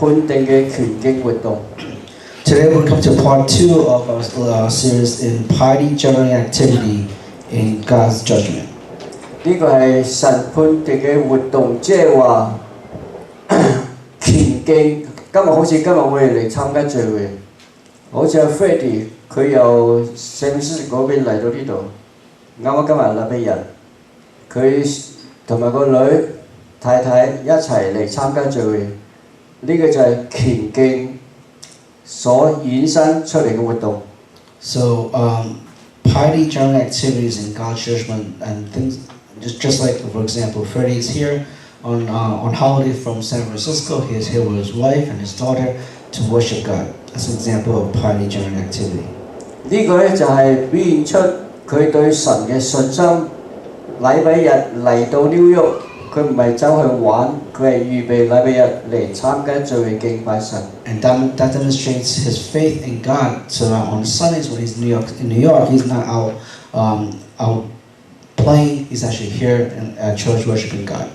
判定嘅權經活動。Today we'll come to part 2 of our series in Piety, Judgement, activity in God's judgment. 呢個係神判定嘅活動，即係話權經。今日好似今日我哋嚟參加聚會，好似阿 Freddie 佢由聖詩嗰邊嚟到呢度，啱啱今日禮拜日，佢同埋個女太太一齊嚟參加聚會，呢個就係權經所衍生出嚟嘅活動。So piety, judgement, activities in God's judgment and things just like, for example, Freddie is here on holiday from San Francisco. He is here with his wife and his daughter to worship God. That's an example of piety, judgement, activity. 呢個咧就係表現出佢對神嘅信心。禮拜日嚟到 New York， 佢唔係走去玩，佢係預備禮拜日嚟參加聚會敬拜神。And that demonstrates his faith in God. So on Sundays when he's in New York, he's not out playing. He's actually here at church worshiping God.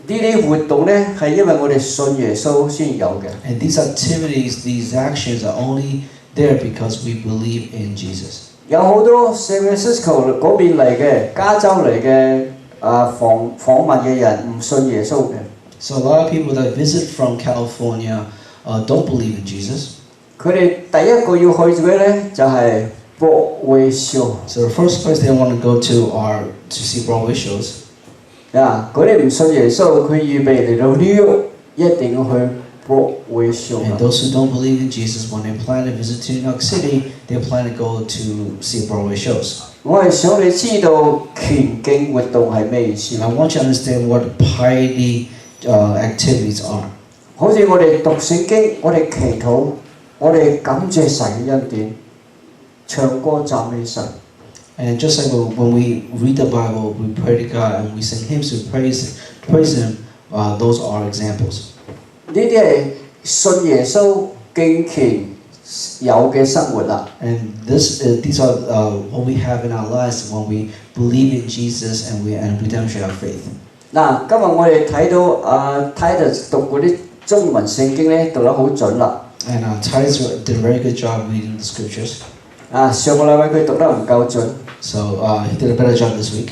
呢啲活動咧係因為我哋信耶穌先有嘅。And these activities, these actions are only there because we believe in Jesus. 有好多 San Francisco 嗰邊嚟嘅、加州嚟嘅訪問嘅人唔信耶穌嘅。So a lot of people that visit from California don't believe in Jesus. 佢哋第一個要去嘅咧就係博會 show。So the first place they want to go to are to see Broadway shows. 嗰啲唔信耶穌，佢預備嚟到 New York 一定要去博會 show。 And those who don't believe in Jesus, when they plan to visit to New York City, they plan to go to see Broadway shows. 我係想你知道權經活動係咩意思。 And I want you to understand what piety activities are. 好似我哋讀聖經，我哋祈禱，我哋感謝神嘅恩典，唱歌讚美神。And just like when we read the Bible, we pray to God and we sing hymns to praise Him, those are examples. 呢啲係信耶穌敬虔有嘅生活啦。And these are what we have in our lives when we believe in Jesus and we demonstrate our faith. 嗱，今日我哋睇到Titus 讀嗰啲中文聖經咧，讀得好準啦。And Titus did a very good job reading the scriptures. 上個禮拜佢讀得唔夠準。So he did a better job this week.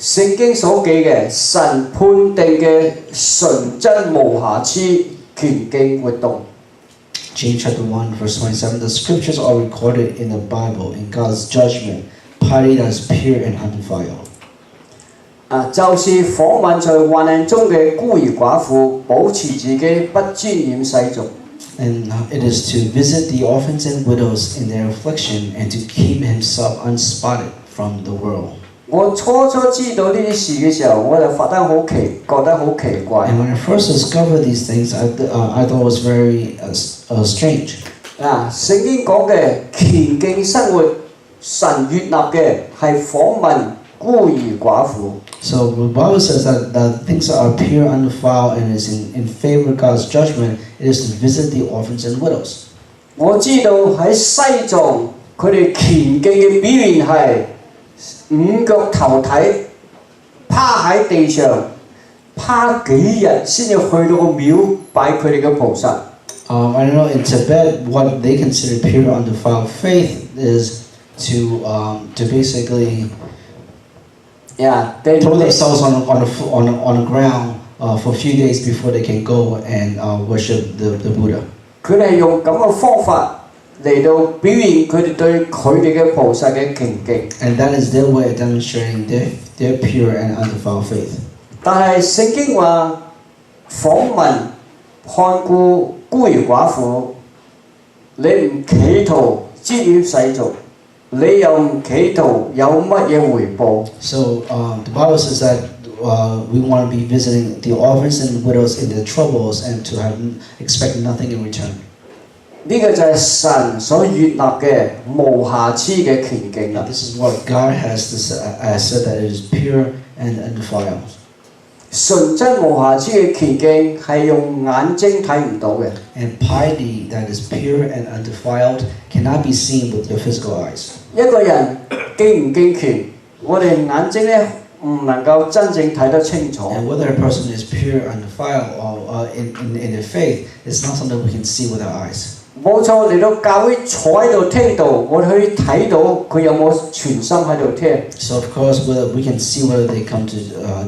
聖經所記嘅神判定嘅純真無瑕疵權經活動。James chapter 1 verse 27. The scriptures are recorded in the Bible in God's judgment, piety that is pure and undefiled. 就是訪問在患難中嘅孤兒寡婦，保持自己不沾染世俗。And it is to visit the orphans and widows in their affliction and to keep himself unspotted from the world. 我初知道呢啲事嘅時候，我就覺得好奇怪。And when I first discovered these things, I thought it was very strange. 聖經講嘅虔敬生活，神悅納嘅係訪問孤兒寡婦。So the Bible says that things that are pure, undefiled, and is in favor of God's judgment, it is to visit the orphans and widows. 我知道喺西藏，佢哋虔敬嘅表現係五腳投體，趴喺地上，趴幾日先至去到個廟拜佢哋嘅菩薩。I know in Tibet, what they consider pure, undefiled faith is to basically they throw themselves on the ground for a few days before they can go and worship the Buddha. 佢哋係用咁嘅方法嚟到表現佢哋對佢哋嘅菩薩嘅虔敬。And that is their way of demonstrating their pure and undefiled faith. 但係聖經話訪問看顧孤兒寡婦，你唔企圖沾染世俗，你又唔企圖有乜嘢回報。So the Bible says that we want to be visiting the orphans and widows in their troubles and to expect nothing in return. 呢個就係神所悅納嘅無瑕疵嘅虔敬啦。This is what God has said that it is pure and undefiled. 純真無瑕疵嘅虔敬係用眼睛睇唔到嘅。And piety that is pure and undefiled cannot be seen with your physical eyes. 一個人敬唔敬虔，我哋眼睛咧唔能夠真正睇得清楚。 And whether a person is pure and defiled or in their faith, it's not something we can see with our eyes. 冇錯，嚟到教會坐喺度聽道，我哋可以睇到佢有冇全心喺度聽。 So of course, we can see whether they come to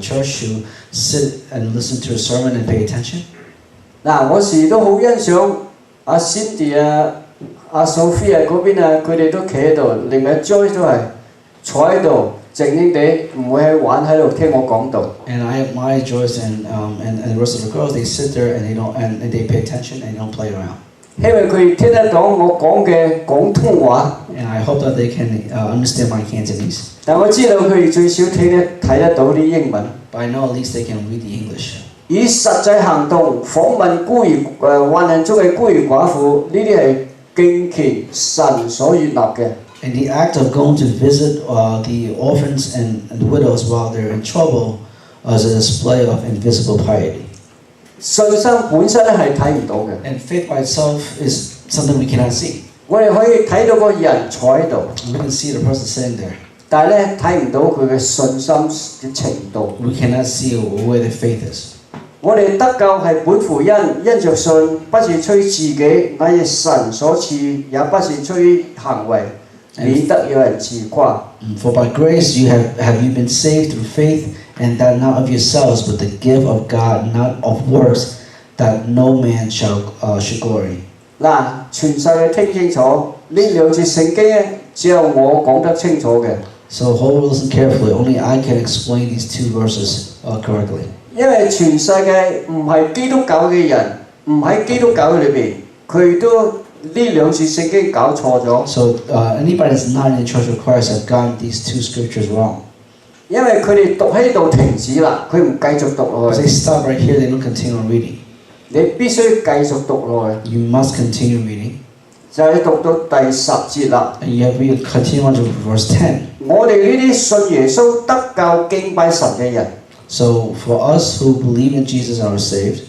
church to sit and listen to a sermon and pay attention. 嗱，我時都好欣賞阿 Cindy 啊、阿 Sophia 嗰邊啊，佢哋都企喺度，另外 Joy 都係坐喺度靜靜地，唔會喺玩喺度聽我講道。 And I admire Joyce and the rest of the girls. They sit there and they pay attention and they don't play around. 希望佢哋聽得到我講嘅廣東話。 And I hope that they can understand my Cantonese. 但我知道佢哋最少睇得到啲英文。 But I know at least they can read the English. 以實際行動訪問患難中嘅孤兒寡婦，呢啲係敬虔神所悅納嘅。 And the act of going to visit the orphans and the widows while they're in trouble is a display of invisible piety. 信心本身咧係睇唔到嘅。 And faith by itself is something we cannot see. 我哋可以睇到個人坐喺度， We can see the person sitting there. 但係咧睇唔到佢嘅信心嘅程度。 We cannot see where their faith is. 我哋得救係本乎恩，因着信，不是出於自己，乃是神所賜，也不是出於行為，免得有人自誇。 For by grace you have you been saved through faith, and that not of yourselves, but the gift of God, not of works, that no man should glory. 嗱，全世界聽清楚，呢兩節聖經咧，只有我講得清楚嘅。 So hold listen carefully. Only I can explain these two verses correctly. 因為全世界唔係基督教嘅人，唔喺基督教裏邊，佢都呢兩節聖經搞錯咗。 So anybody that's not in the Church of Christ have gotten these two scriptures wrong. 因為佢哋讀喺度停止啦，佢唔繼續讀落 Because 去。 they stop right here, they don't continue on reading. 你必須繼續讀落去， You must continue reading. 就係讀到第10節啦。 And you have to continue on to verse 10. 我哋呢啲信耶穌得救敬拜神嘅人， So for us who believe in Jesus and are saved,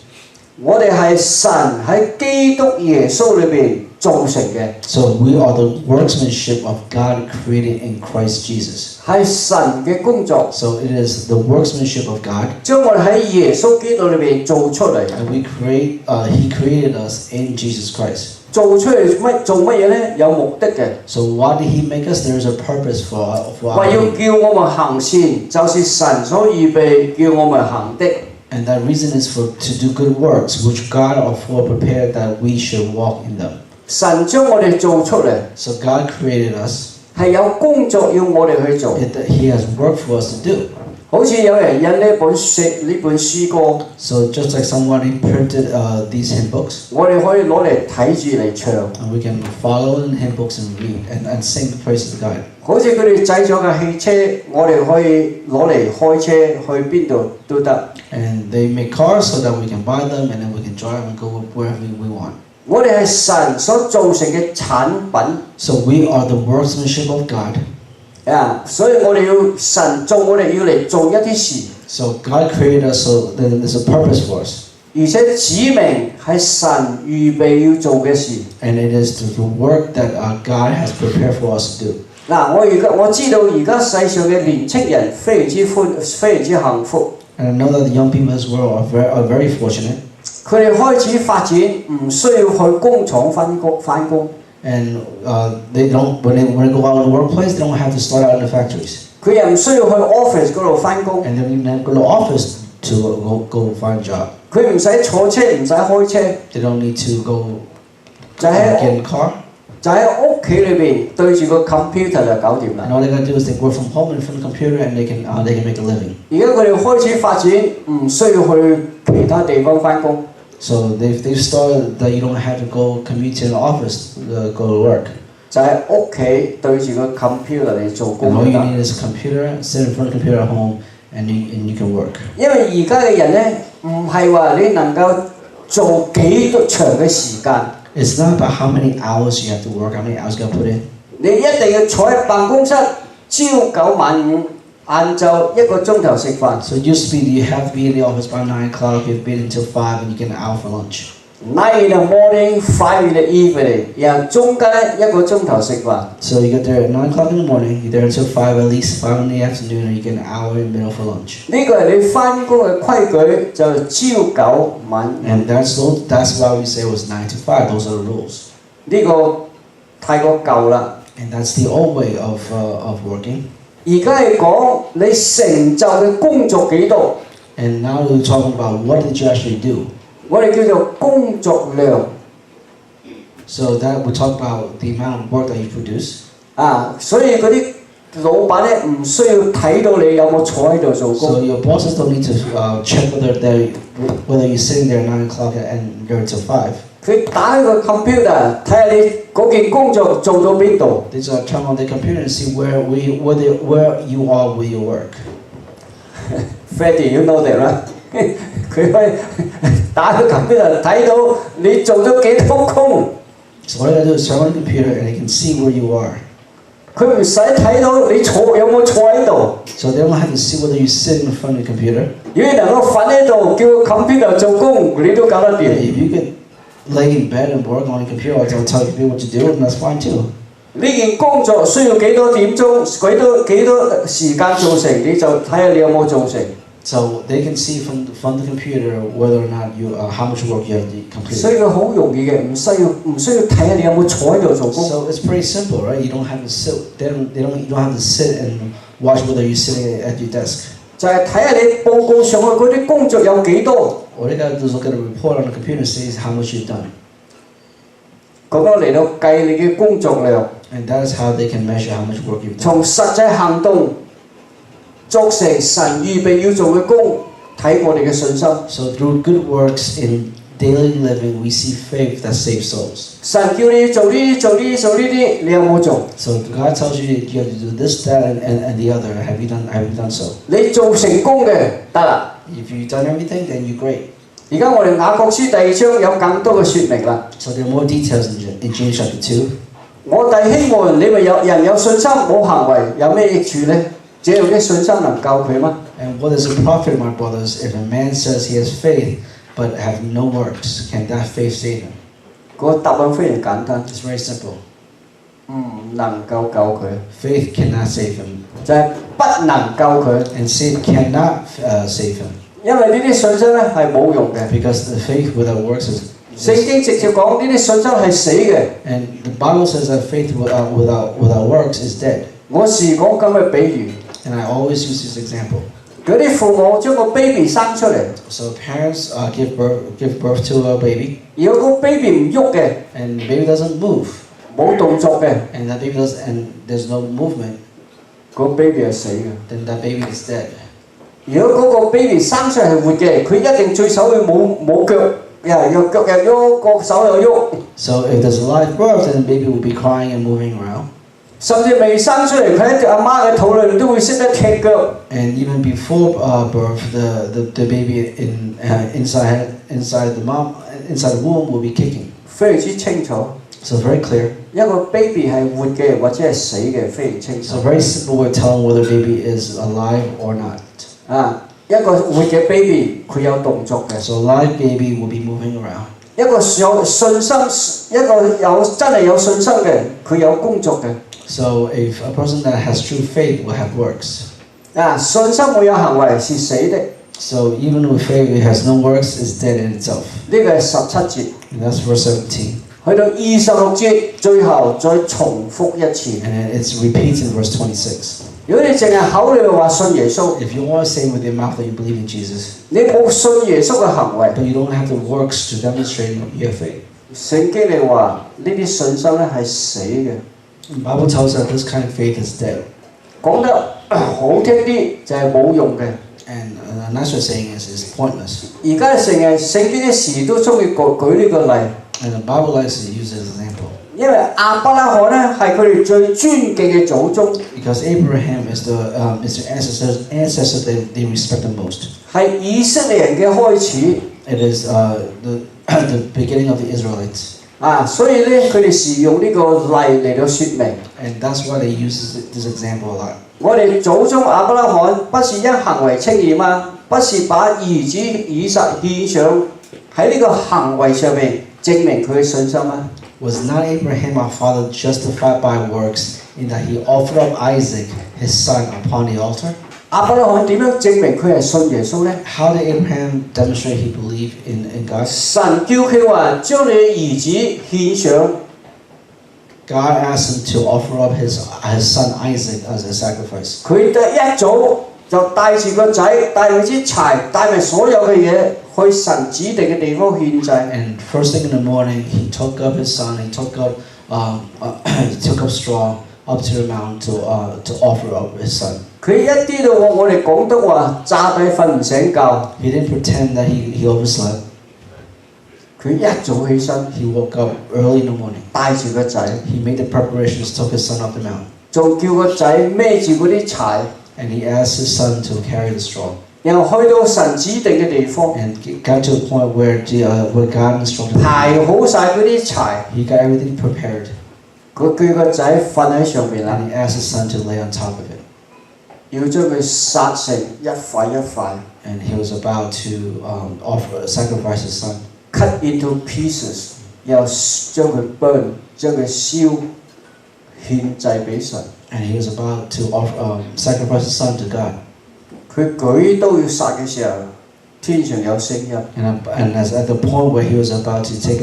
我哋係神喺基督耶穌裏邊造成嘅， so we are the workmanship of God created in Christ Jesus. 係神嘅工作， So it is the workmanship of God, 將我哋喺耶穌基督裏邊做出嚟。 and He created us in Jesus Christ. 做出嚟做乜嘢咧？有目的嘅， So why did He make us? There is a purpose for 話 our 要 being. 叫我們行善，就是神所預備叫我們行的。 And that reason is to do good works, which God afore prepared that we should walk in them. 神將我哋做出嚟， So God created us. 係有工作要我哋去做。 He has work for us to do. 好似有人印呢本書歌， So just like someone printed these hymn books, 我哋可以攞嚟睇住嚟唱。 and we can follow in hymn books and read and sing the praises of God. 好似佢哋製咗嘅汽車，我哋可以攞嚟開車去邊度都得。 And they make cars so that we can buy them and then we can drive and go wherever we want. 我哋係神所造成嘅產品 So we are the workmanship of God. 啊，所以我哋要神做，我哋要嚟做一啲事， So God created us, so there's a purpose for us. 而且指明係神預備要做嘅事。 And it is the work that God has prepared for us to do. 嗱，我知道而家世上嘅年青人非常之幸福， And I know that the young people in this world are very fortunate. 佢哋開始發展唔需要去工廠返工。 And they don't when they go out in the workplace, they don't have to start out in the factories. 佢又唔需要去 office 嗰度返工， And they don't even have to go to the office to go find a job. 佢唔使坐車，唔使開車， They don't need to go 就 get 喺 in a car. 屋企裏邊對住個 computer 就搞掂 And 啦。 all they gotta do is they work from home and from the computer, and they can make a living. 而家佢哋開始發展，唔需要去其他地方返工， So they've started that you don't have to go commute to the office to go to work. 就喺屋企對住個 computer 嚟做 And 工 all 就 you 得。 need is a computer, sit in front of the computer at home, and you can work. 因為而家嘅人咧，唔係話你能夠做幾多長嘅時間， It's not about how many hours you have to work, how many hours you gotta put in. 你一定要坐喺辦公室，朝9晚5，晏晝1個鐘頭食飯。 So it used to be you have to be in the office by 9 o'clock, you have to be in until 5, and you get an hour for lunch. 9 in the morning, 5 in the evening， 然後中間1個鐘頭食飯。So you get there at 9 o'clock in the morning, you're there until 5, at least 5 in the afternoon, and you get an hour in the middle for lunch. 呢個係你翻工嘅規矩，就朝9晚。And that's why we say it was 9 to 5. Those are the rules. 呢個太過舊啦。And that's the old way of working. 而家係講你成就嘅工作幾多。And now we're talking about what did you actually do. 我哋叫做工作量。So that we talk about the amount of work that you produce. 所以嗰啲老闆咧唔需要睇到你有冇坐喺度做工。So your bosses don't need to check whether you're sitting there at 9 o'clock and you're till 5. 佢打開個 computer 睇下你嗰件工作做到邊度。They just turn on the computer and see where you are with your work. Freddie, you know that, right? 佢可以打開 computer 睇到你做咗幾多工。So what I do is turn on the computer and they can see where you are. 佢唔使睇到你有冇坐喺度。So they don't have to see whether you sit in front of the computer. 如果你能夠瞓喺度，叫個 computer 做工，你都搞得掂。If you can lay in bed and work on your computer, or tell the computer what to do, and that's fine too. 呢件工作需要幾多點鐘、幾多時間做成，你就睇下你有冇做成。So they can see from the computer whether or not how much work you have completed. 所以佢好容易嘅，唔需要睇下你有冇坐喺度做工。So it's pretty simple, right? You don't have to sit. You don't have to sit and watch whether you're sitting at your desk. 就係睇下你報告上去嗰啲工作有幾多。All they got to do is look at a report on the computer and see how much you've done. 咁樣嚟到計你嘅工作量。And that is how they can measure how much work you've done. 從實際行動作成神預備要做嘅工，睇我哋嘅信心。So through good works in daily living, we see faith that saves souls. 神叫你做呢啲做呢啲做呢啲，你有冇做？ So God tells you you have to do this, that, and the other. Have you done so? 你做成功嘅得啦。If you've done everything, then you're great. 而家我哋雅各書第2章有更多嘅説明啦。So there are more details in James chapter 2. 我弟兄們，你們有人有信心冇行為，有咩益處呢？這樣的信心能救佢嗎？ And what does it profit, my brothers, if a man says he has faith but have no works? Can that faith save him? 個答案非常簡單， It's very simple. 唔能夠救佢， Faith cannot save him, 就係不能救佢， and sin cannot save him, 因為呢啲信心咧係冇用嘅。 because the faith without works is. 聖經直接講呢啲信心係死嘅。 And the Bible says that faith without works is dead. 我時講咁嘅比喻， And I always use this example. 嗰啲父母將個 baby 生出嚟， So parents give birth to a baby, 如果個 baby 唔喐嘅， and the baby doesn't move, 冇動作嘅， and there's no movement, 個 baby 係死嘅。 then that baby is dead. 如果嗰個 baby 生出嚟係活嘅，佢一定最手佢冇腳。有腳又喐，個手又喐。 So if there's a live birth, then the baby will be crying and moving around. 甚至未生出嚟，佢喺阿媽嘅肚裏都會識得踢腳。 And even before birth, the baby inside the womb will be kicking. 非常之清楚。 So very clear. 一個 baby 係活嘅或者係死嘅，非常清楚。 So very simple way of telling whether baby is alive or not. 一個活嘅 baby 佢有動作嘅。 So a live baby will be moving around. 一個有信心，一個真係有信心嘅，佢有工作嘅。 So if a person that has true faith will have works. 信心沒有行為是死的。 So even with faith it has no works, it's dead in itself. 呢個係17節。 And that's verse 17. 去到26節，最後再重複一次。 And it's repeats in verse 26. 如果你淨係口裏話信耶穌， If you want to say with your mouth that you believe in Jesus, 你冇信耶穌嘅行為， but you don't have the works to demonstrate your faith. 聖經你話呢啲信心咧係死嘅。 The Bible tells us that this kind of faith is dead. 講得好聽啲就係冇用嘅。 And a nicer saying is it's pointless. 而家成日聖經啲時都中意舉呢個例， And the Bible likes to use this example. 因為亞伯拉罕咧係佢哋最尊敬嘅祖宗， Because Abraham is the ancestor that they respect the most. 係以色列人嘅開始。 It is the beginning of the Israelites. 所以咧佢哋時用呢個例嚟到説明。 And that's why they use this example a lot. 我哋祖宗亞伯拉罕不是因行為稱義嗎？不是把兒子以撒獻上喺呢個行為上面證明佢嘅信心啊？ Was not Abraham our father justified by works in that he offered up Isaac, his son, upon the altar? 亞伯拉罕點樣證明佢係信耶穌呢？ How did Abraham demonstrate he believed in God? 神叫佢話將你嘅兒子獻上。 God asked him to offer up his son Isaac as a sacrifice. 佢一早就帶住個仔，帶佢支柴，帶埋所有嘅嘢去神指定嘅地方獻祭。 And first thing in the morning, he took up his son. He took up straw up to the mountain to offer up his son. 佢一啲到我哋廣東話詐底瞓唔醒覺。 He didn't pretend that he overslept. 佢一早起身， He woke up early in the morning. 帶住個仔， He made the preparations, took his son up the mountain, 仲叫個仔孭住嗰啲柴， and he asked his son to carry the straw. 然後去到神指定嘅地方， And got to the point where God instructed him. 排好晒嗰啲柴， He got everything prepared, 佢叫個仔瞓喺上邊啦， and he asked his son to lay on top of it. 要將佢殺成一塊一塊 And he was about to sacrifice his son. ，cut into pieces，然後將佢 burn，將佢燒，獻祭俾神。 And he was about to sacrifice his son to God. 佢舉刀要殺嘅時候，天上有聲音。 And as at the point where he was about to take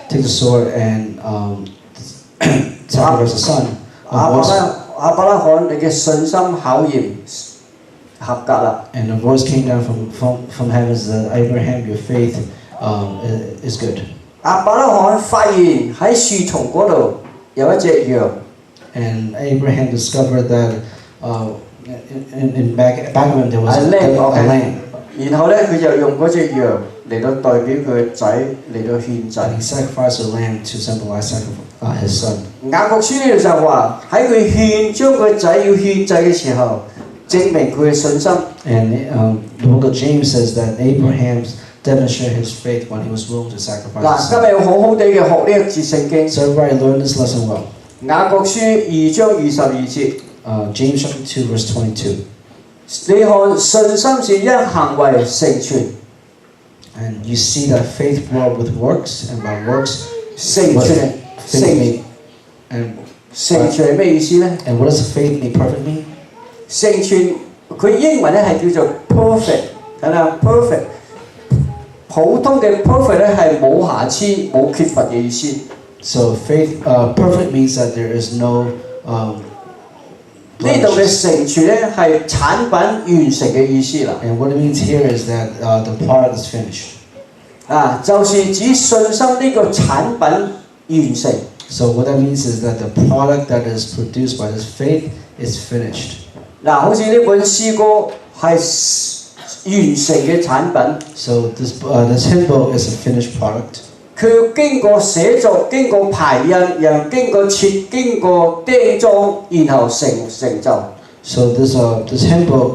the sword and sacrifice his son, 亞伯拉罕，你嘅信心考驗合格啦。 and a voice came down from heaven that Abraham, your faith is good. 亞伯拉罕發現喺樹叢嗰度有一隻羊， And Abraham discovered that in back of him there was a lamb. 然後咧佢就用嗰隻羊嚟到代表佢嘅仔嚟到獻祭。 And he sacrificed a lamb to symbolize his son. 雅各書呢度就話喺佢將佢仔要獻祭嘅時候，證明佢嘅信心。 And the book of James says that Abraham demonstrated his faith when he was willing to sacrifice 嗱， his 今 son. 日要好好地嘅學呢一節聖經。 So everybody learn this lesson well. 雅各書2章22節， James chapter 2 verse 22. 你看信心是因行為成全， And you see that faith brought with works, and by works 成全 faith 成 made. And 成全係咩意思呢？ what does faith made perfect mean? 成全佢英文咧係叫做 perfect， 係啦 perfect。普通嘅 perfect 咧係冇瑕疵、冇缺乏嘅意思。 So faith perfect means that there is no 呢度嘅成全咧係產品完成嘅意思啦。 And what it means here is that the product is finished. 就是指信心呢個產品完成。 So what that means is that the product that is produced by this faith is finished. 好似呢本詩歌係完成嘅產品。 So this hymn book is a finished product. 佢要經過寫作、經過排印，然後經過切、經過釘裝，然後成就。 So this hymn book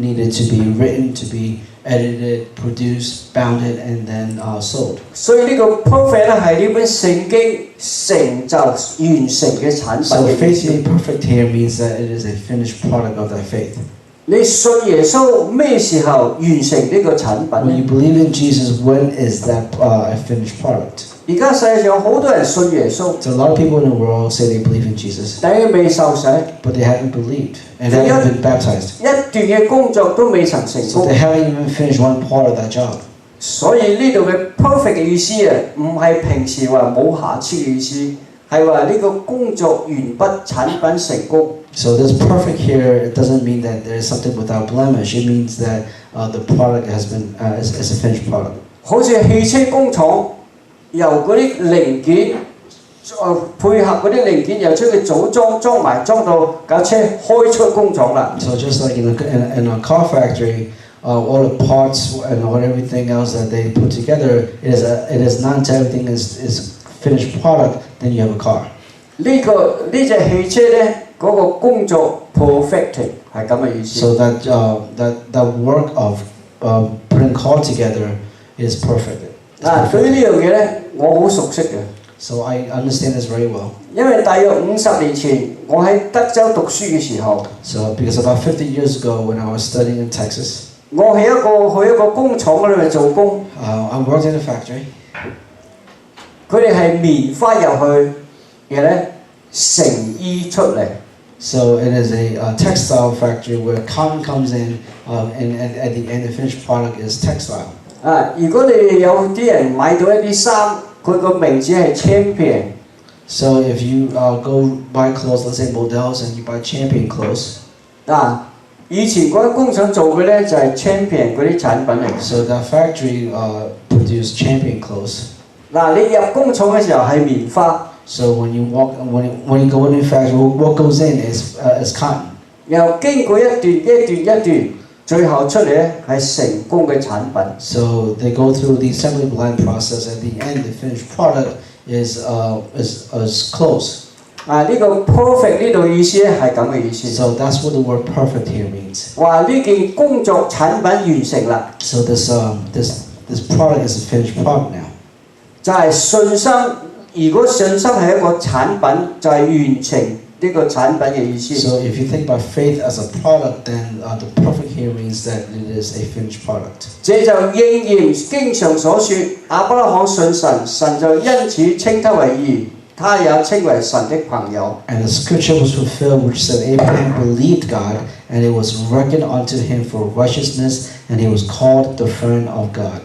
needed to be written, to be edited, produced, bounded, and then sold. 所以呢個 perfect 咧係呢本聖經成就完成嘅產品 So 嘅意 faith 思。 made perfect here means that it is a finished product of that faith. 你信耶穌咩時候完成呢個產 When 品 you believe in Jesus, when is that a finished product? 而家世界上好多人信耶穌， So a lot of people in the world say they believe in Jesus, 但係佢未受洗， but they haven't believed and they haven't been baptized. 一段嘅工作都未曾成 So 功 they。haven't even finished one part of that job. 所以呢度嘅 perfect 嘅意思唔係平時話冇瑕疵嘅意思，係話呢個工作完畢，產品成功。 So this perfect here, it doesn't mean that there is something without blemish. It means that the product has been is a finished product. 好似汽車工廠由嗰啲零件，配合嗰啲零件，又將佢組裝埋，裝到架車開出工廠啦。 So just like in a car factory, all the parts and everything else that they put together, it is not until everything is finished product, then you have a car. 呢隻汽車咧，嗰個工作 perfecting 係咁嘅意思。 So that work of putting car together is perfect. 對於呢樣嘢咧，我好熟悉嘅。 So I understand this very well. 因為大約50年前，我喺德州讀書嘅時候， So because about 50 years ago when I was studying in Texas, 我去一個工廠嗰度做工， I worked in a factory. 佢哋係棉花入去，然後咧成衣出嚟。 So it is a textile factory where cotton comes in, and at the end the finished product is textile. 如果你有啲人買到一啲衫，佢個名字係 Champion。 So if you go buy clothes, let's say models, and you buy Champion clothes. 以前嗰間工廠做嘅咧就係 Champion 嗰啲產品嚟。 So that factory produced Champion clothes. 你入工廠嘅時候係棉花。 So when you go in the factory, what goes in is cotton. 然後經過一段，最後出嚟咧係成功嘅產品。 So they go through the assembly line process. At the end, the finished product is clothes. 呢個 perfect 呢度意思咧係咁嘅意思。 So that's what the word perfect here means. 話呢件工作產品完成啦。 So this product is a finished product now. 就係信心。如果信心係一個產品，就係完成呢個產品嘅意思。 So if you think about faith as a product, then the perfect here means that it is a finished product. 這就應驗經上所說，亞伯拉罕信神，神就因此稱他為義，他也稱為神的朋友。 And the scripture was fulfilled, which said Abraham believed God, and it was reckoned unto him for righteousness, and he was called the friend of God.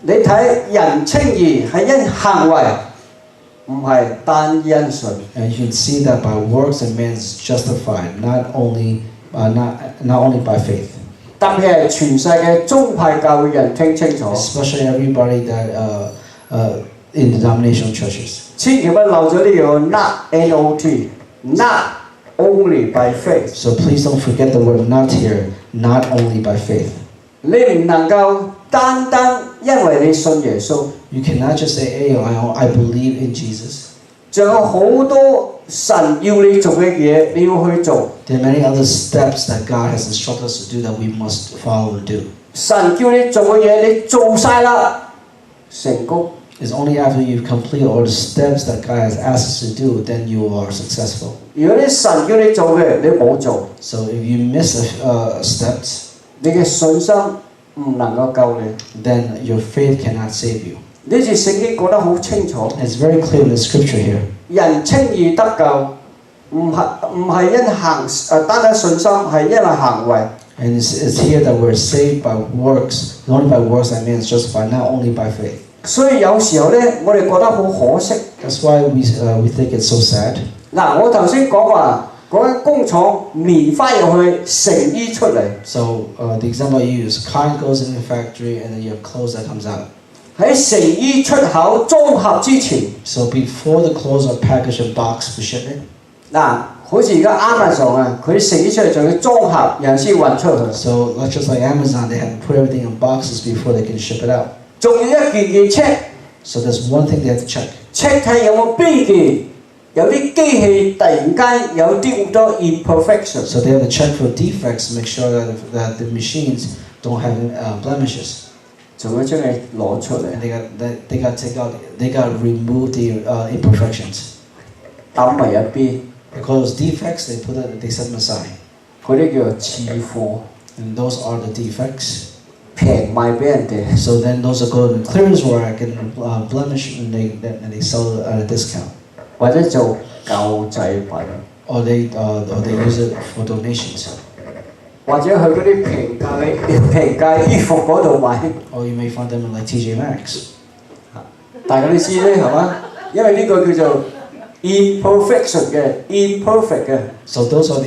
你睇人稱義係因行為，唔係單因信。 And you can see that by works a man is justified, not only by faith. 特別係全世界宗派教會人聽清楚， Especially everybody that in denominational churches. 千祈唔好漏咗呢個 not only by faith。 So please don't forget the word not here, not only by faith. 你唔能夠單因為你信耶穌。 You cannot just say, hey, I believe in Jesus. 仲有好多神要你做嘅嘢，你要去做。 There are many other steps that God has instructed us to do that we must follow and do. 神叫你做嘅嘢，你做晒啦，成功。 It's only after you've completed all the steps that God has asked us to do, then you are successful. 如果啲神叫你做嘅，你冇做， So if you miss steps, 你嘅信心唔能夠救你。 then your faith cannot save you. 呢次聖經講得好清楚， It's very clear in the scripture here. 人稱義得救，唔係單單信心，係因為行為。 And it's here that we're saved by works, not only by works that man is justified, not only by faith. 所以有時候咧，我哋覺得好可惜。 That's why we think it's so sad. 我頭先講話嗰間工廠棉花入去，成衣出嚟。 So the example I use, cotton goes in the factory, and then you have clothes that comes out. 喺成衣出口裝盒之前， So before the clothes are packaged and boxed for shipment. 好似而家 Amazon 佢成衣出嚟仲要裝盒，然後先運出去。 So just like Amazon, they have to put everything in boxes before they can ship it out. 仲要一件 check， So there's one thing they have to check. check 睇有冇邊件，有啲機器突然間有啲好多 imperfection。 So they have to check for defects to make sure that the machines don't have blemishes. 仲要將佢攞出嚟， And they got to remove the imperfections. 抌埋一邊， Because defects, they set them aside. 嗰啲叫做次貨， And those are the defects. 平賣俾人哋。 So then those are go to the clearance rack and blemish, and they sell it at a discount. 或者做舊製品， Or they use it for donations. 或者去嗰啲平價衣服嗰度買。 Or you may find them in like TJ Maxx. 大家都知咧，係嘛？因為呢個叫做 imperfection 嘅 imperfect 嘅。 So those are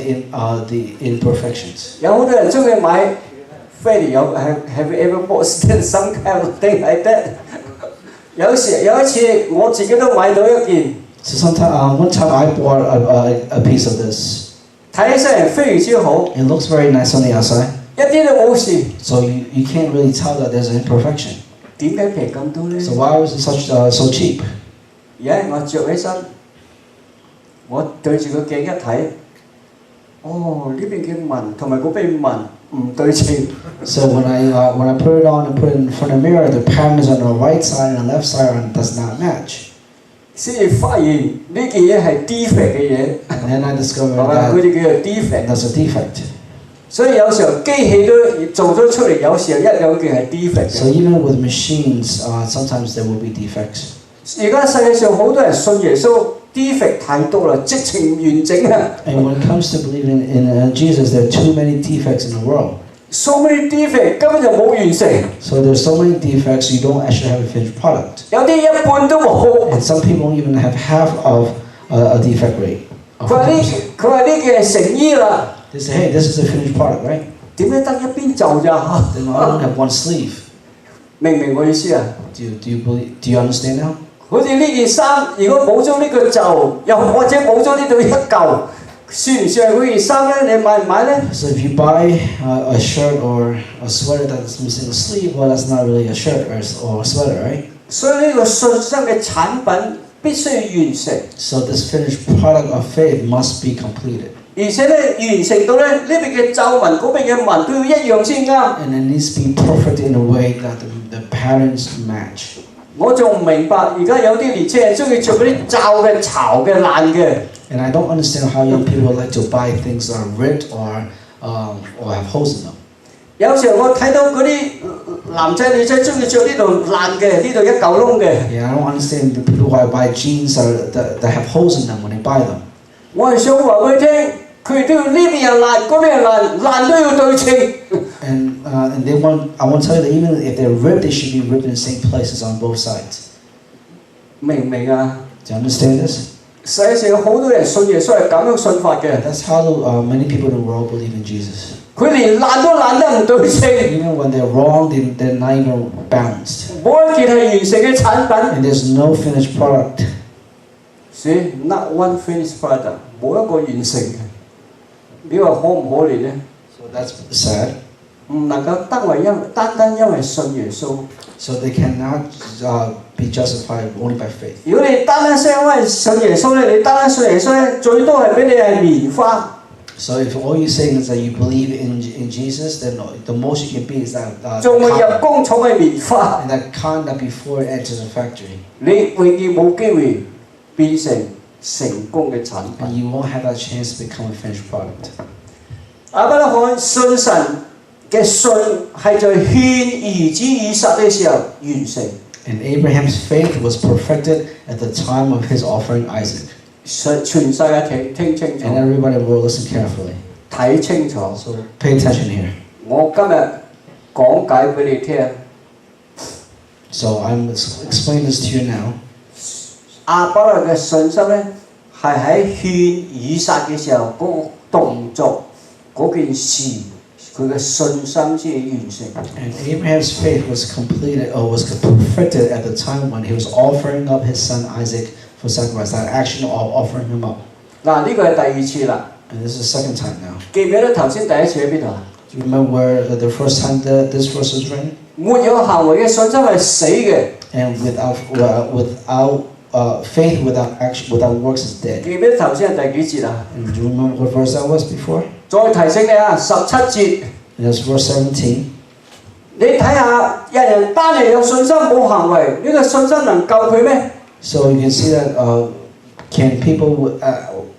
the imperfections. 有好多人中意買 Freddie have you ever bought some kind of thing like that？ 有一次我自己都買到一件。 So one time I bought a piece of this. 睇起身係非常之好， It looks very nice on the outside. 一啲都冇事。 So you can't really tell that there's an imperfection. 點解平咁多咧？ So why was it so cheap? 而家我着起身，我對住個鏡一睇，哦呢邊嘅紋同埋嗰邊紋唔對稱。 So when I put it on and put it in front of the mirror, the patterns on the right side and the left side does not match. 先至發現呢件嘢係 defect 嘅嘢， And then I discovered 係嘛？佢 that 哋叫做 defect。 that's a defect. 所以有時候機器都做咗出嚟，有時候一兩件係 defect 嘅。So even with machines, sometimes there will be defects. 而家世界上好多人信耶穌 defect 太多啦，直情唔完整啊。And when it comes to believing in Jesus, there are too many defects in the world. So many defect 根本就冇完成。So there's so many defects you don't actually have a finished product. 有啲一半都冇。And some people even have half of a defect rate. 佢話呢件係成衣啦。They say, hey, this is a finished product, right? 點解得一邊袖咋？ Then I don't have one sleeve. 明唔明我意思啊？ Do you understand now? 好似呢件衫，如果冇咗呢個袖，又或者冇咗呢度一嚿，算唔算係嗰件衫咧？你買唔買咧？ So if you buy a shirt or a sweater that's missing a sleeve, well, that's not really a shirt or a sweater, right? 所以呢個信心嘅產品必須要完成。So this finished product of faith must be completed. 而且咧完成到咧呢邊嘅皺紋，嗰邊嘅紋都要一樣先啱。And it needs to be perfect in a way that the patterns match. 我仲唔明白，而家有啲年青人中意着嗰啲皺嘅、巢嘅、爛嘅。And I don't understand how young people like to buy things that are ripped or have holes in them. 有時候我睇到嗰啲男仔女仔中意着呢度爛嘅，呢度一嚿窿嘅。Yeah, I don't understand the people who buy jeans that have holes in them when they buy them. 我係想話俾佢聽，佢哋都要呢邊又爛，嗰邊又爛，爛都要對稱。And I want to tell you that even if they're ripped, they should be ripped in the same places on both sides. 明唔明啊？ Do you understand this? 世界上有好多人信耶穌係咁樣信法嘅。That's how many people in the world believe in Jesus. 佢連爛都爛得唔對稱。Even when they're wrong, they're not even balanced. 冇一件係完成嘅產品。And there's no finished product. See, not one finished product， 冇一個完成嘅。你話可唔可憐呢？ So that's sad. 唔能夠單單因為信耶穌。So they cannot be justified only by faith. 如果你單單因為信耶穌咧，你單單信耶穌咧，最多係俾你係棉花。So if all you're saying is that you believe in Jesus, then the most you can be is that 仲會入工廠嘅棉花。 and that kind that before it enters a factory. 你永遠冇機會變成功嘅產品。 And you won't have that chance to become a finished product. 亞伯拉罕信神嘅信係在獻兒子以撒嘅時候完成。 And Abraham's faith was perfected at the time of his offering Isaac. 全世界聽清楚。 And everybody will listen carefully. 睇清楚。 So pay attention here. 我今日講解俾你聽。 So I'm explaining this to you now. 亞伯拉罕嘅信心咧，係喺獻以撒嘅時候嗰個動作嗰件事，佢嘅信心先至完成。 And Abraham's faith was completed or was perfected at the time when he was offering up his son Isaac for sacrifice. That action of offering him up. 嗱，呢個係第二次啦。 And this is the second time now. 記唔記得頭先第一次喺邊度啊？ Do you remember where the first time this verse was written? 沒有行為嘅信心係死嘅。 And without faith without action without works is dead. 記唔記得頭先係第幾節啊？ And do you remember what verse that was before? 再提醒你啊，17節。 And that's verse 17. 你睇下，人單嚟有信心冇行為，呢個信心能救佢咩？ So you can see that can people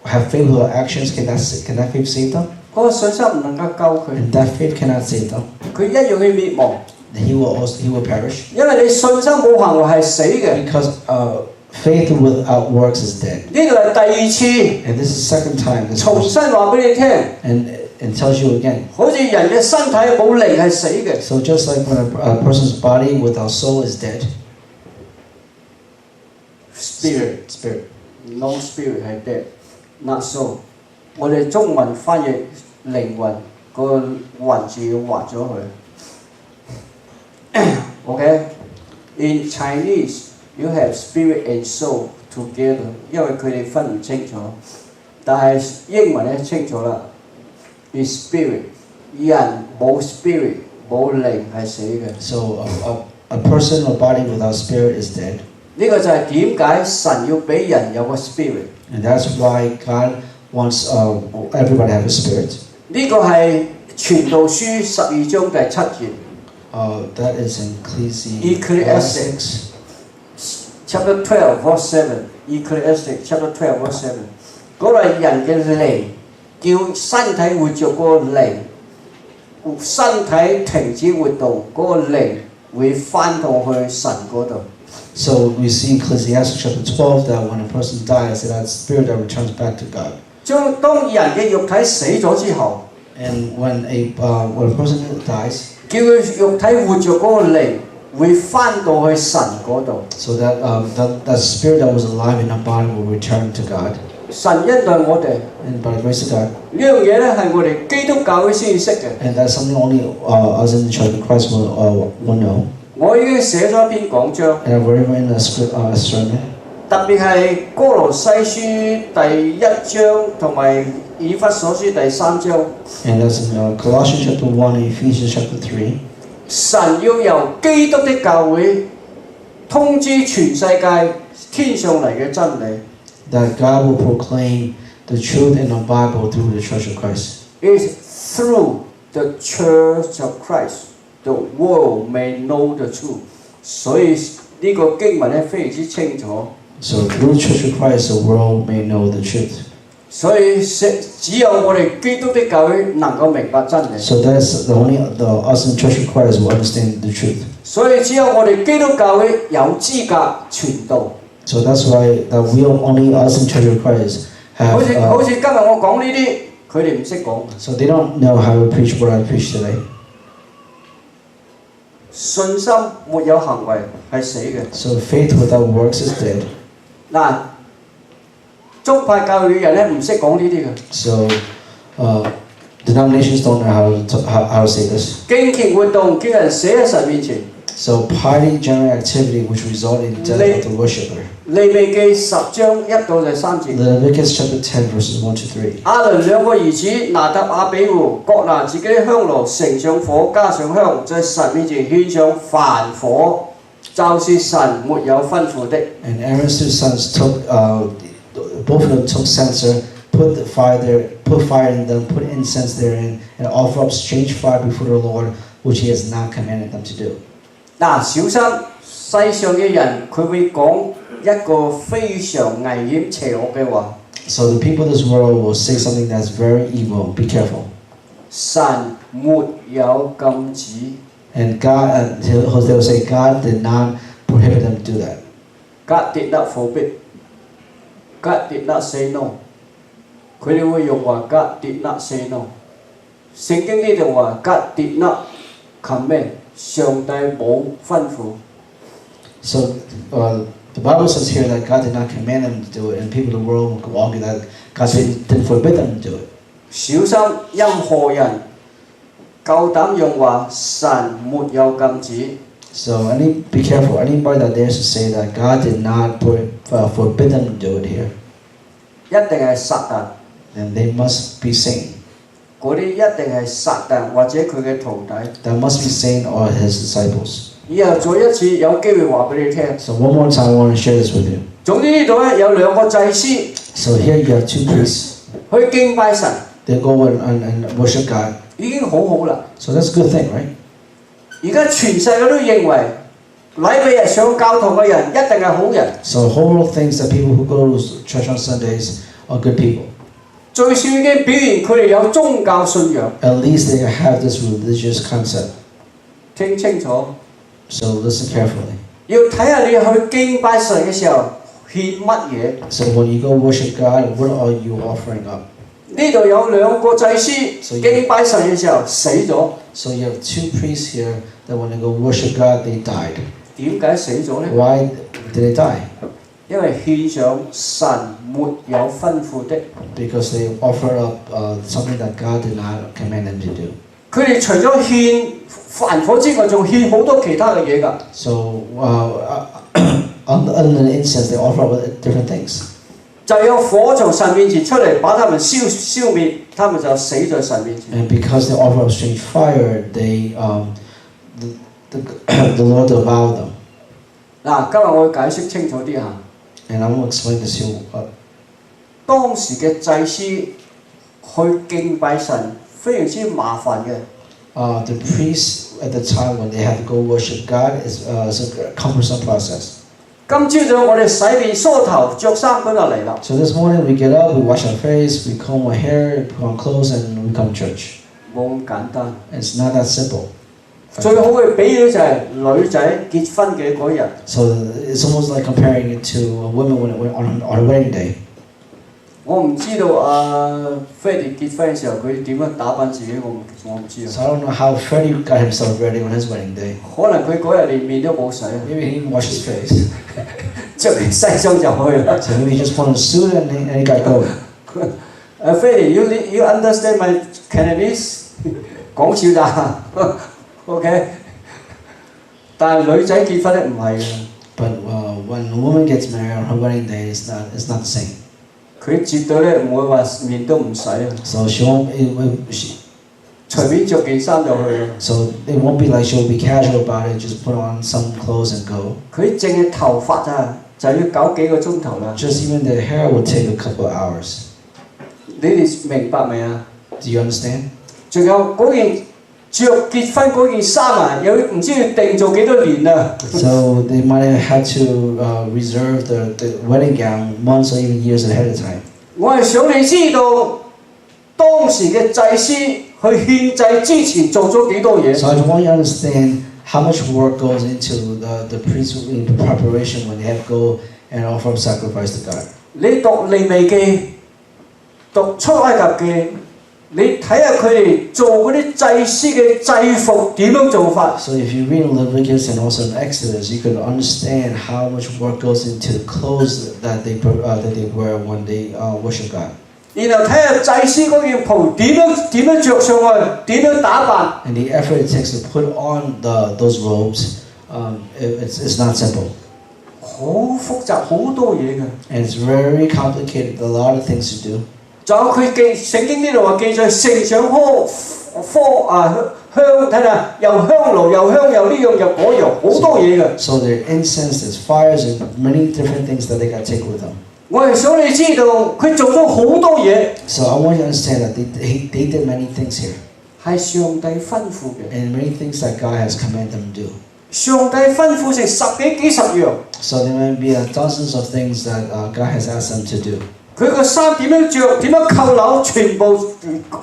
have faith without actions? Can that faith save them? 嗰個信心唔能夠救佢， And that faith cannot save them. 佢一樣要滅亡。 He will perish. 因為你信心冇行為係死嘅。 Because faith without works is dead. 呢度係第二次。 And this is the second time. 重新話俾你聽。 And tells you again. 好似人嘅身體冇靈係死嘅。 So just like when a person's body without soul is dead. Spirit. No spirit 係 dead, not soul。我哋中文翻譯靈魂個魂字要畫咗佢。Okay, in Chinese you have spirit and soul together， 因為佢哋分唔清楚。但係英文咧清楚啦 ，is spirit。人冇 spirit 冇靈係死嘅。 So a person or body without spirit is dead. 呢個就係點解神要俾人有個 spirit。 And that's why God wants everybody to have a spirit. 呢個係傳道書12章第7節。That is in Ecclesiastes chapter 12 verse 7. Ecclesiastes chapter 12 verse 7. 嗰個係人嘅靈，叫身體活著嗰個靈，身體停止活動，嗰個靈會翻到去神嗰度。So we see in Ecclesiastes chapter 12 that when a person dies, that spirit that returns back to God. 當人嘅肉體死咗之後 And when a person dies, 叫佢肉體活着嗰個靈會翻到去神嗰度。so that spirit that was alive in our body will return to God. 神恩待我哋， And by the grace of God, 呢樣嘢咧係我哋基督教會先識嘅。 and that's something only us in the Church of Christ will know. 我已經寫咗一篇講章， And I've written a sermon. 特別係哥羅西書第1章同埋以弗所書第3章。 And that's in Colossians chapter 1 and Ephesians chapter 3. 神要由基督的教會通知全世界天上嚟嘅真理。That God will proclaim the truth in the Bible through the Church of Christ. It's through the Church of Christ, the world may know the truth. 所以呢個經文咧非常之清楚。 So through the Church of Christ, the world may know the truth. 所以只有我哋基督的教會能夠明白真理。 So that's us in the Church of Christ will understand the truth. 所以只有我哋基督教會有資格傳道。 So that's why that only us in the Church of Christ have. 好似今日我講呢啲，佢哋唔識講。 So they don't know how to preach what I preach today. 信心沒有行為係死嘅。 So faith without works is dead. 嗱，宗派教會嘅人咧唔識講呢啲嘅。 So denominations don't know how to say this. 敬虔活動叫人死喺神面前。 So piety general activity which result in death of the worshipper. 利未記10章1到3節。 Leviticus chapter 10 verses 1 to 3. 亞倫兩個兒子拿答亞比戶各拿自己的香爐，盛上火，加上香，在神面前獻上燔火，就是神沒有吩咐的。 And Aaron's 2 sons took both of them took censer, put fire in them, put incense therein, and offer up strange fire before the Lord, which He has not commanded them to do. 嗱，小心世上嘅人，佢會講一個非常危險邪惡嘅話。 So the people of this world will say something that's very evil. Be careful. 神沒有禁止。 And God, they'll say God did not prohibit them to do that. God did not forbid. God did not say no. 佢哋會用話 God did not say no。聖經呢度話 God did not command。 上帝冇吩咐。 So the Bible says here that God did not command them to do it, and people in the world will argue that God didn't forbid them to do it. 小心任何人夠膽用話神沒有禁止。 So be careful. Anybody that dares to say that God did not forbid them to do it here, 一定係撒旦。 then they must be Satan. 嗰啲一定係撒旦或者佢嘅徒弟。 That must be Satan or his disciples. 以後再一次有機會話俾你聽。 So one more time, I want to share this with you. 總之呢度咧有兩個祭司。 So here you have 2 priests. 去敬拜神。 They go and worship God. 已經好好啦。 So that's a good thing, right? 而家全世界都認為禮拜日上教堂嘅人一定係好人。 So the whole world thinks that people who go to church on Sundays are good people. 最少已經表現佢哋有宗教信仰。 At least they have this religious concept. 聽清楚。 So listen carefully. 要睇下你去敬拜神嘅時候獻乜嘢。 So when you go worship God, what are you offering up? 呢度有兩個祭司敬拜神嘅時候死咗。 So you have 2 priests here that when they go worship God, they died. 點解死咗呢？ Why did they die? 因為獻上神沒有吩咐的。 Because they offer up something that God did not command them to do. 佢哋除咗獻燔火之外，仲獻好多其他嘅嘢㗎。 So other than the incense, they offer up different things. 就有火從神面前出嚟，把他們消滅，他們就死在神面前。 And because they offer up strange fire, they the Lord devoured them. 嗱，今日我會解釋清楚啲嚇。 And I'm going to explain this to you. 當時嘅祭司去敬拜神非常之麻煩嘅。The priests at the time when they had to go worship God is a cumbersome process. 今朝早我哋洗面梳頭着衫咁就嚟啦。 So this morning we get up, we wash our face, we comb our hair, put on clothes, and we come to church. 冇咁簡單。It's not that simple. 最好嘅比喻就係女仔結婚嘅嗰日。So it's almost like comparing it to a woman when it went on her wedding day. 我唔知道Freddie 結婚嘅時候佢點樣打扮自己，我唔知啊。So I don't know how Freddie got himself ready on his wedding day. 可能佢嗰日連面都冇洗啊。Maybe he didn't wash his face. 着件西裝就去啦。So maybe he just put on a suit and he got going. Freddie, you understand my Cantonese? 講笑咋？OK。但係女仔結婚咧唔係嘅。But when a woman gets married on her wedding day, it's not the same. 佢絕對咧唔會話面都唔洗啊。So she won't. 隨便着件衫就去啦。So it won't be like she'll be casual about it, just put on some clothes and go. 佢淨係頭髮咋，就要搞幾個鐘頭啦。Just even the hair would take a couple of hours. 你哋明白未啊？ Do you understand? 仲有嗰件着結婚嗰件衫啊，有唔知要定做幾多年啊？So they might have had to reserve the wedding gown months or even years ahead of time. 我係想你知道當時嘅祭司去獻祭之前做咗幾多嘢。So I want you to understand how much work goes into the priest's preparation when they have to go and offer up sacrifice to God. 你讀利未記，讀出埃及記。你睇下佢哋做嗰啲祭司嘅制服點樣做法。So if you read Leviticus and also in Exodus, you can understand how much work goes into the clothes that they wear when they worship God. 然後睇下祭司嗰件袍點樣着上去，點樣打扮。And the effort it takes to put on those robes, it's not simple. 好複雜，好多嘢㗎。And it's very complicated. A lot of things to do. 仲有佢聖經呢度話記載盛上香，睇下又香爐又香又呢樣又嗰樣，好多嘢㗎。So there are incense, there's fires, and many different things that they got to take with them. 我係想你知道，佢做咗好多嘢。So I want you to understand that they did many things here. 係上帝吩咐嘅。And many things that God has commanded them to do. 上帝吩咐成幾十樣。So there might be dozens of things that God has asked them to do. 佢個衫點樣着，點樣扣紐，全部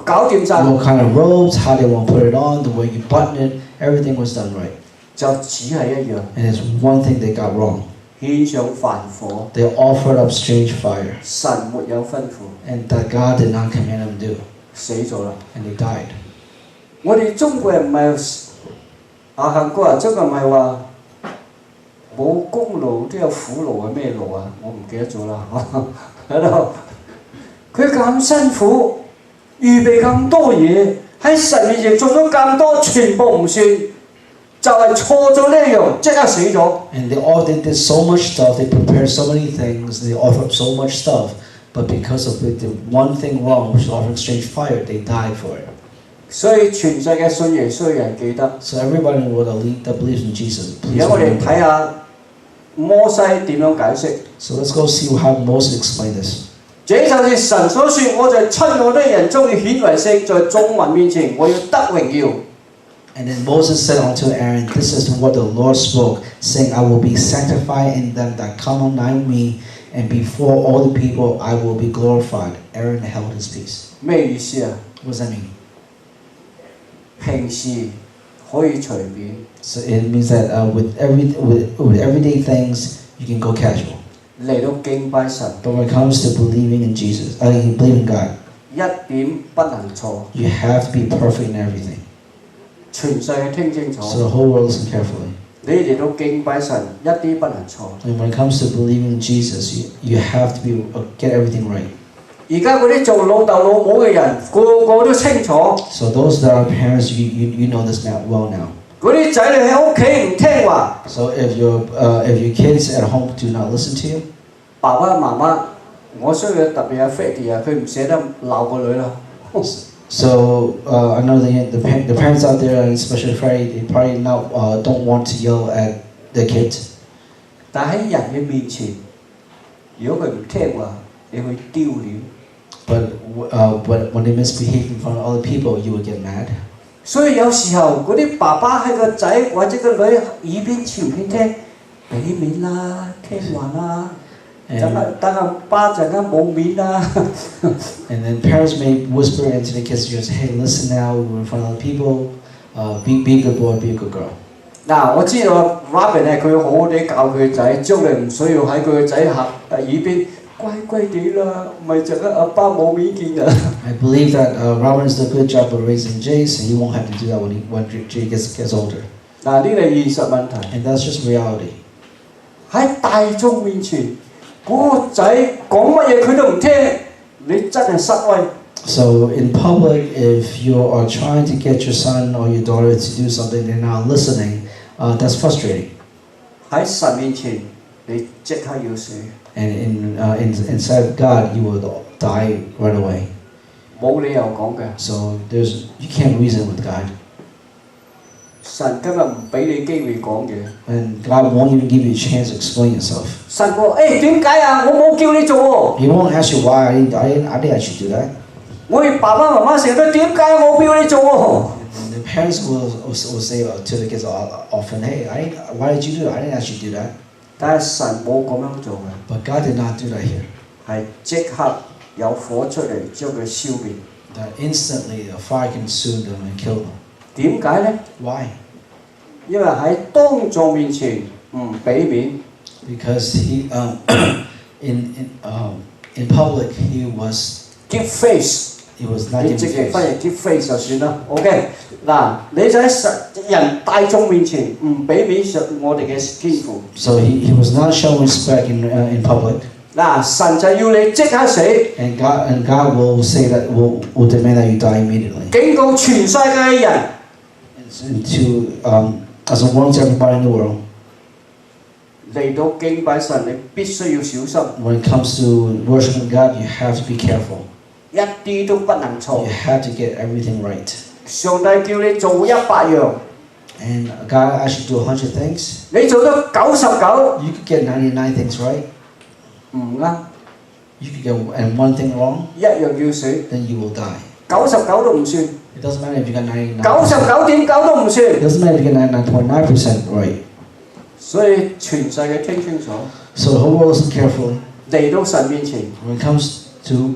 搞掂晒。What kind of robes, how they want to put it on, the way you button it, everything was done right. 就只係一樣。And there's one thing they got wrong. 獻上燔火。They offered up strange fire. 神沒有吩咐。And that God did not command them to do. 死咗啦。And they died. 我哋中國人唔係行過啊，中國人唔係話冇功勞都有苦勞係咩勞啊？我唔記得咗啦。喺度，佢咁辛苦，預備咁多嘢，喺神面前做咗咁多，全部唔算，就係錯咗呢一樣，即刻死咗。And they did so much stuff. They prepared so many things. They offered so much stuff. But because of it, the one thing wrong, which was offering strange fire, they died for it. 所以全世界信耶穌嘅人記得。So everybody in the world that believes in Jesus. 而家我哋睇下摩西點樣解釋。So let's go see how Moses explained this. 這就是神所說，我在親愛的人中要顯為聖，在眾民面前我要得榮耀。And then Moses said unto Aaron, This is what the Lord spoke, saying, I will be sanctified in them that come nigh me, and before all the people I will be glorified. Aaron held his peace. 咩意思啊？ What does that mean? 平時可以隨便。So it means that with everyday things, you can go casual. 嚟到敬拜神。But when it comes to believing in Jesus, believing in God, 一點不能錯。 you have to be perfect in everything. 全世界聽清楚。 So the whole world listen carefully. 你嚟到敬拜神，一啲不能錯。 And when it comes to believing in Jesus, you have to get everything right. 而家嗰啲做老豆老母嘅人，個個都清楚。 So those that are parents, you know this now well now. 嗰啲仔女喺屋企唔聽話。 So if your kids at home do not listen to you, 爸爸媽媽，我需要特別阿 Freddie 啊，佢唔捨得鬧個女啦。So I know the parents out there, and especially Freddie, they probably don't want to yell at the kids. 但喺人嘅面前，如果佢唔聽話，你會丟臉。But when they misbehave in front of other people, you would get mad. 所以有時候嗰啲爸爸喺個仔或者個女耳邊前邊聽，俾面啦，聽話啦。等爸陣間冇面啦。And then parents may whisper into the kids' ears, "Hey, listen now. We're in front of other people. Be a good boy. Be a good girl." 嗱，我知道 Robin 咧，佢好好地教佢仔，將來唔需要喺佢個仔耳邊乖乖地啦，唔係陣間阿爸冇面見㗎。I believe that Robin's did a good job of raising Jace, and he won't have to do that when Jay gets older. 嗱，呢個係現實問題。And that's just reality. 喺大眾面前，嗰個仔講乜嘢佢都唔聽，你真係失威。So in public, if you are trying to get your son or your daughter to do something, they're not listening. That's frustrating. 喺神面前，你即刻要死。And inside of God, you will die right away. 冇理由講嘅。So you can't reason with God. 神今日唔俾你機會講嘢。And God won't even give you a chance to explain yourself. 神話點解啊？我冇叫你做喎。He won't ask you why. I didn't ask you to do that. 我哋爸爸媽媽成日都點解我叫你做喎？ And the parents will say to the kids often, "Hey, why did you do that? I didn't ask you to do that." 但係神冇咁樣做嘅。But God did not do that here. 係即刻有火出嚟將佢消滅。That instantly the fire consumed them and killed them. 點解呢？ Why? 因為喺當眾面前唔俾面。Because he in public he was give face。He was not 你 giving 直接 face. 翻譯 give face 就算啦。OK， 嗱，你就喺人大眾面前唔俾面上我哋嘅天父。So he was not showing respect in public. 嗱，神就要你即刻死。And God will say that will demand that you die immediately. 警告全世界嘅人。As a warning to everybody in the world. 嚟到敬拜神，你必須要小心。When it comes to worshiping God, you have to be careful. 一啲都不能錯。You have to get everything right. 上帝叫你做100樣。And God asked you to do 100 things. 你做咗99。You could get 99 things right. 唔啱。You could get one thing wrong. 一樣要死。Then you will die. 99都唔算。It doesn't matter if you got 99%. 99.9都唔算。It doesn't matter if you get 99.9% right. 所以全世界聽清楚。So the whole world listen carefully. 嚟到神面前。When it comes to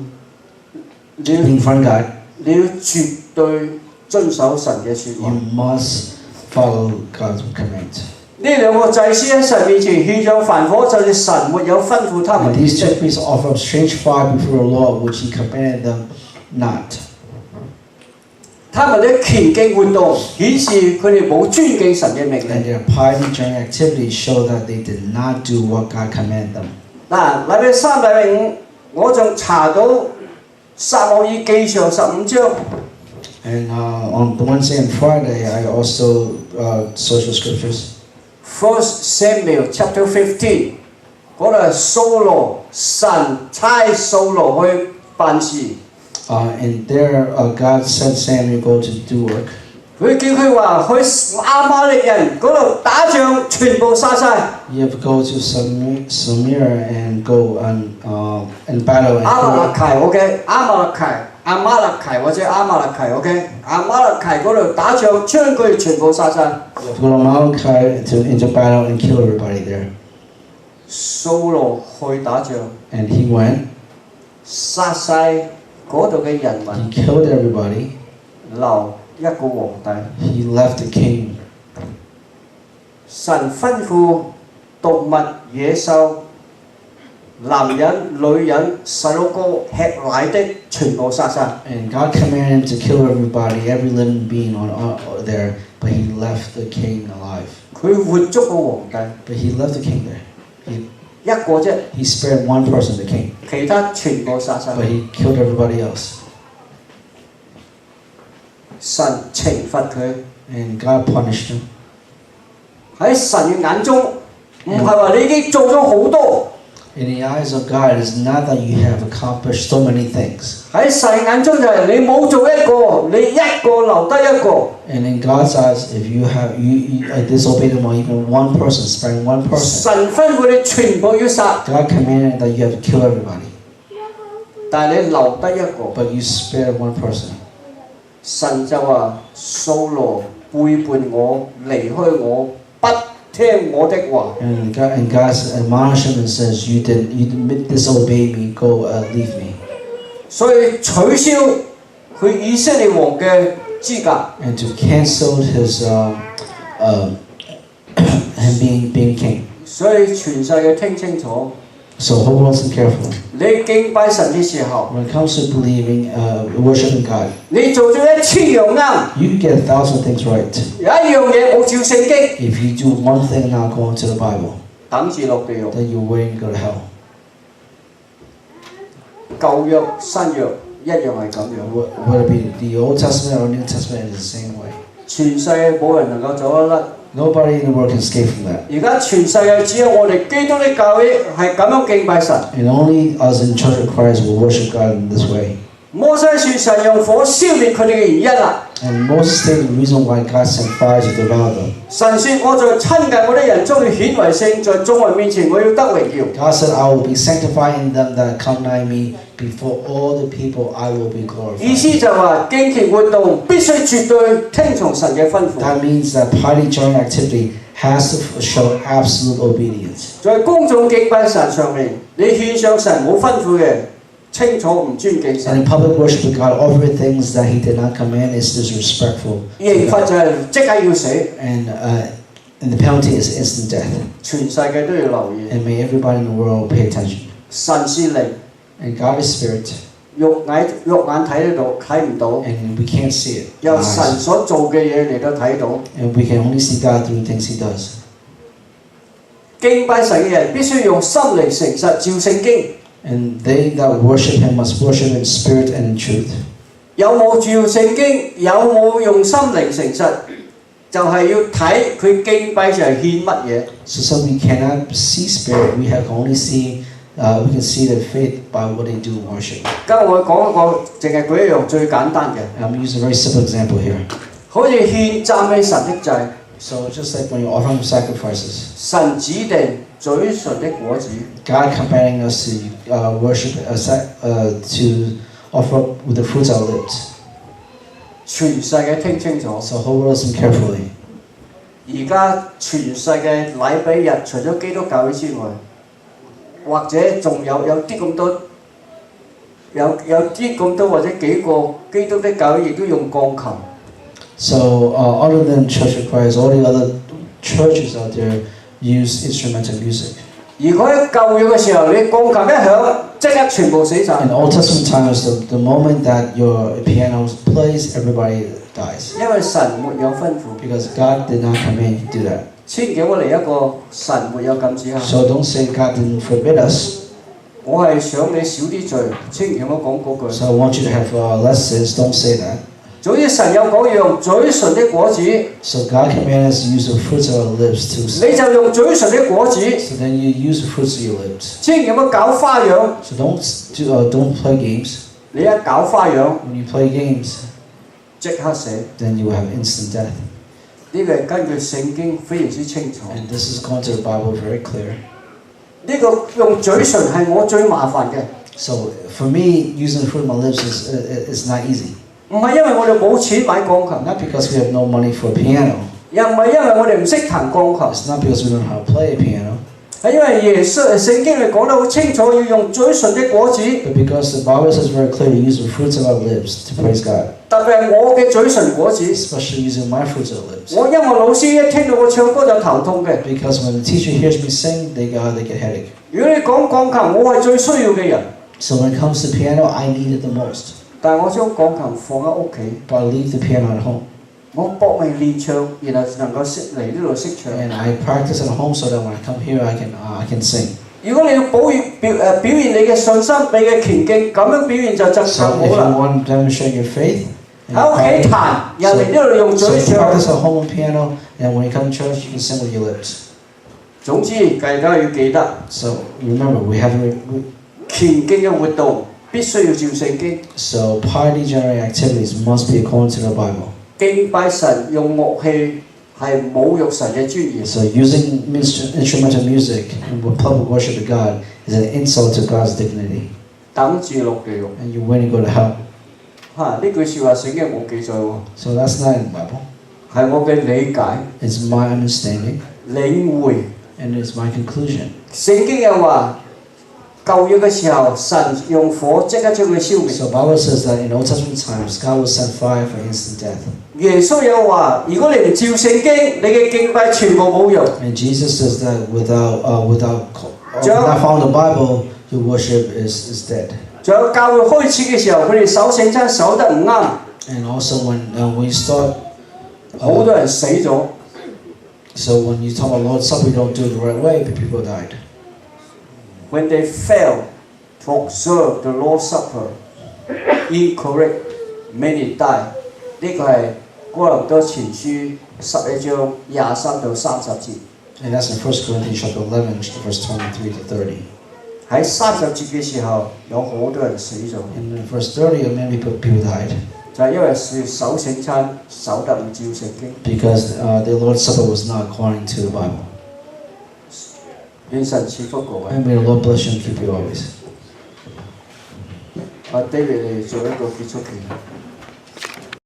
being in front of God, 你要絕對遵守神嘅説話。You must follow God's command. 呢兩個祭司喺神面前獻上凡火，就是神沒有吩咐他們。And these two priests offer up strange fire before the Lord, which He commanded them not. 他們的虔敬活動顯示佢哋冇尊敬神嘅命 And 令。 their piety during activities show that they did not do what God commanded them. 嗱，禮拜3、禮拜5，我仲查到撒母耳記上15章。And on the Wednesday and Friday, I also searched the scriptures. 1 Samuel chapter 15，嗰度係掃羅，神差掃羅去辦事。And there, God sent Samuel go to do work. 佢叫佢話去亞瑪力人嗰度打仗，全部殺晒。You have to go to Samir and go and battle. 亞瑪力契 ，OK， 亞瑪力契或者亞瑪力契 ，OK， 亞瑪力契嗰度打仗，將佢全部殺晒。You have to go to Malachi into battle and kill everybody there. 掃羅去打仗 And he went. 殺晒嗰度嘅人民， He killed everybody. 留一個皇帝。He left the king. 神吩咐動物、野獸、男人、女人、細路哥吃奶的全部殺晒。And God commanded him to kill everybody, every living being on there, but he left the king alive. 佢活捉個皇帝， But he left the king there. 一個啫， He spared one person, the king, 其他全部殺晒。 but he killed everybody else. 神懲罰佢。 And God punished him. 喺神嘅眼中，唔係話你已經做咗好多。 In the eyes of God, it's not that you have accomplished so many things. 喺神眼中就係你冇做一個，你一個留低一個。 And in God's eyes, if you disobeyed him or even one person, sparing one person, 神吩咐你全部要殺， God commanded that you have to kill everybody. 但係你留低一個。 But you spared one person. 神就話：掃羅背叛我，離開我，不斷聽我的話。And God admonishes him and says, you disobey me, go leave me. 所以取消佢以色列王嘅資格。And to cancel his him being king. 所以全世界聽清楚。So hold on carefully. 你敬拜神嘅時候 When it comes to believing, worshiping God, 你做咗1000樣啱， you can get 1,000 things right. 有一樣嘢冇照聖經， If you do one thing not according to the Bible, 等住落地獄。 then you're waiting to go to hell. 舊約新約一樣係咁樣， Whether it be the Old Testament or New Testament, it's the same way. 全世界冇人能夠走得甩。 Nobody in the world can escape from that. 而家全世界只有我哋基督的教會係咁樣敬拜神。 And only us in Church of Christ will worship God in this way. 摩西說神用火消滅佢哋嘅原因啦。 And Moses stated the reason why God sent fire to devour them. 神說我在親近我的人中要顯為聖，在眾人面前我要得榮耀。 God said, I will be sanctifying them that come nigh me. Before all the people, I will be 意 glorified. 思就話敬虔活動必須絕對聽從神嘅吩咐。 That means that piety during activity has to show absolute obedience. 在公眾敬拜神上面，你獻上神冇吩咐嘅，清楚唔尊敬 And 神。 in public worship with God, offering things that He did not command is disrespectful. 刑罰就係即刻要死， And the penalty is instant death. 全世界都要留意。 And may everybody in the world pay attention. 神是靈， And God is spirit, 肉眼睇得到，睇唔到， and we can't see it. 由 with 神 eyes. 所做嘅嘢嚟到睇到。 And we can only see God through things He does. 敬拜神嘅人必須用心靈誠實照聖經。 And they that worship Him must worship in spirit and in truth. 有冇照聖經？有冇用心靈誠實？就係要睇佢敬拜就係獻乜嘢。 So some we cannot see spirit, we have only see, we can see the faith by what they do in worship. 今日我講一個，淨係舉一樣最簡單嘅， And I'm using a very simple example here. 好似獻讚美神的祭， So just like when you're offering sacrifices, 神指定嘴唇的果子， God commanding us to worship, to offer up with the fruits of our lips. 全世界聽清楚。 So hold listen carefully. 而家全世界禮拜日除咗基督教會之外，或者仲有啲咁多，有啲咁多或者幾個基督的教會亦都用鋼琴。 So other than Church of Christ, all the other churches out there use instrumental music. 如果喺舊約嘅時候，你鋼琴一響，即刻全部死晒。 In Old Testament times, the moment that your piano plays, everybody dies. 因為神沒有吩咐， Because God did not command you to do that. 千祈我嚟一個神沒有禁止下。 So don't say God didn't forbid us. 我係想你少啲罪，千祈唔好講嗰句。 So I want you to have less sins. Don't say that. 總之神有講用嘴唇的果子， So God commanded us to use the fruits of our lips too. 你就用嘴唇的果子， So then you use the fruits of your lips. 千祈唔好搞花樣。 So don't play games. 你一搞花樣， When you play games, 即刻死。 then you will have instant death. 呢個係根據聖經非常之清楚。 And this is according to the Bible very clear. 呢個用嘴唇係我最麻煩嘅， So for me, using the fruit of my lips is not easy. 唔係因為我哋冇錢買鋼琴， Not because we have no money for a piano. 又唔係因為我哋唔識彈鋼琴， It's not because we don't know how to play a piano. 係因為聖經嚟講得好清楚，要用嘴唇的果子， But because the Bible says very clearly, use the fruits of our lips to praise God. 特別係我嘅嘴唇果子。 Especially using my fruits of lips. 我音樂老師一聽到我唱歌就頭痛嘅。 Because when the teacher hears me sing, they get headache. 如果你講鋼琴，我係最需要嘅人， So when it comes to piano, I need it the most. 但係我將鋼琴放喺屋企， But I leave the piano at home. 我搏命練唱，然後能夠嚟呢度識唱。 And I practice at home so that when I come here, I can sing. 如果你要表現你嘅信心、你嘅虔敬，咁樣表現就更 So if 好 you 啦。 want to demonstrate your faith, 喺屋企彈，又嚟呢度用 so 嘴 you 唱。 practice at home on piano, and when you come to church, you can sing with your lips. 總之，大家要記得， So remember, we have a 虔敬嘅活動必須要照聖經。 so piety generating activities must be according to the Bible. 敬拜神用樂器係侮辱神嘅尊嚴。 So using instrumental music in public worship to God is an insult to God's dignity, 等住落地獄。 and you're waiting to go to hell. 呢句説話聖經冇記載喎， So that's not in the Bible. 係我嘅理解。 It's my understanding. 領會。And it's my conclusion. 聖經又話，舊約嘅時候，神用火即刻將佢燒滅。 So the Bible says that in Old Testament times, God will send fire for instant death. 耶穌有話：如果你唔照聖經，你嘅敬拜全部冇用。 And Jesus says that without following the Bible, your worship is dead. 仲有教會開始嘅時候，佢哋守聖餐守得唔啱， And also when you start, 好多人死咗。 so when you talk about Lord's Supper, you don't do it the right way, but people died. When they fail to observe the Lord's Supper incorrect, many die。呢個係哥林多前書11章23到30節。 And that's in 1 Corinthians chapter 11, verse 23 to 30. 喺30節嘅時候，有好多人死咗， And in verse 30, many people died 就係因為守聖餐守得唔照聖經。 because the Lord's Supper was not according to the Bible. 願神賜福各位。 And may the Lord bless you and keep you always. David 嚟做一個結束祈禱。